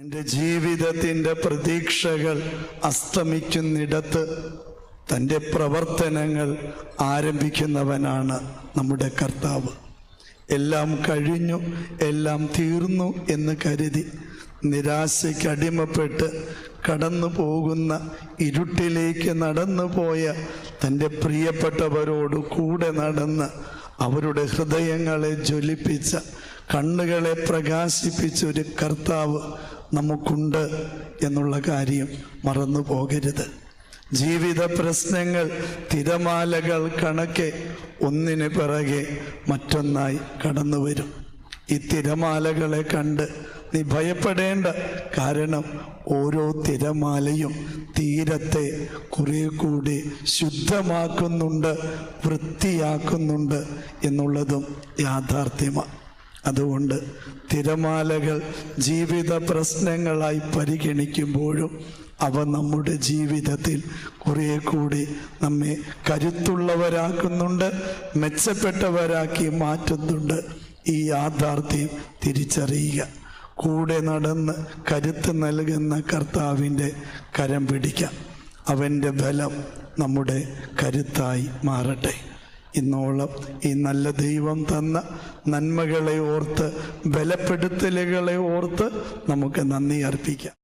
നിന്റെ ജീവിതത്തിൻ്റെ പ്രതീക്ഷകൾ അസ്തമിക്കുന്നിടത്ത് തൻ്റെ പ്രവർത്തനങ്ങൾ ആരംഭിക്കുന്നവനാണ് നമ്മുടെ കർത്താവ്. എല്ലാം കഴിഞ്ഞു, എല്ലാം തീർന്നു എന്ന് കരുതി നിരാശയ്ക്ക് അടിമപ്പെട്ട് കടന്നു പോകുന്ന ഇരുട്ടിലേക്ക് നടന്നു പോയ തൻ്റെ പ്രിയപ്പെട്ടവരോട് കൂടെ നടന്ന് അവരുടെ ഹൃദയങ്ങളെ ജ്വലിപ്പിച്ച, കണ്ണുകളെ പ്രകാശിപ്പിച്ച ഒരു കർത്താവ് നമുക്കുണ്ട് എന്നുള്ള കാര്യം മറന്നു പോകരുത്. ജീവിത പ്രശ്നങ്ങൾ തിരമാലകൾ കണക്കെ ഒന്നിന് പിറകെ മറ്റൊന്നായി കടന്നു വരും. ഈ തിരമാലകളെ കണ്ട് നീ ഭയപ്പെടേണ്ട. കാരണം ഓരോ തിരമാലയും തീരത്തെ കുറെ കൂടി ശുദ്ധമാക്കുന്നുണ്ട്, വൃത്തിയാക്കുന്നുണ്ട് എന്നുള്ളതും യാഥാർത്ഥ്യമാണ്. അതുകൊണ്ട് തിരമാലകൾ ജീവിത പ്രശ്നങ്ങളായി പരിഗണിക്കുമ്പോഴും അവ നമ്മുടെ ജീവിതത്തിൽ കുറെ കൂടി നമ്മെ കരുത്തുള്ളവരാക്കുന്നുണ്ട്, മെച്ചപ്പെട്ടവരാക്കി മാറ്റുന്നുണ്ട്. ഈ യാഥാർത്ഥ്യം തിരിച്ചറിയുക. കൂടെ നടന്ന് കരുത്ത് നൽകുന്ന കർത്താവിൻ്റെ കരം പിടിക്കാം. അവൻ്റെ ബലം നമ്മുടെ കരുത്തായി മാറട്ടെ. ഇന്നോളം ഈ നല്ല ദൈവം തന്ന നന്മകളെ ഓർത്ത്, ബലപ്പെടുത്തലുകളെ ഓർത്ത് നമുക്ക് നന്ദി അർപ്പിക്കാം.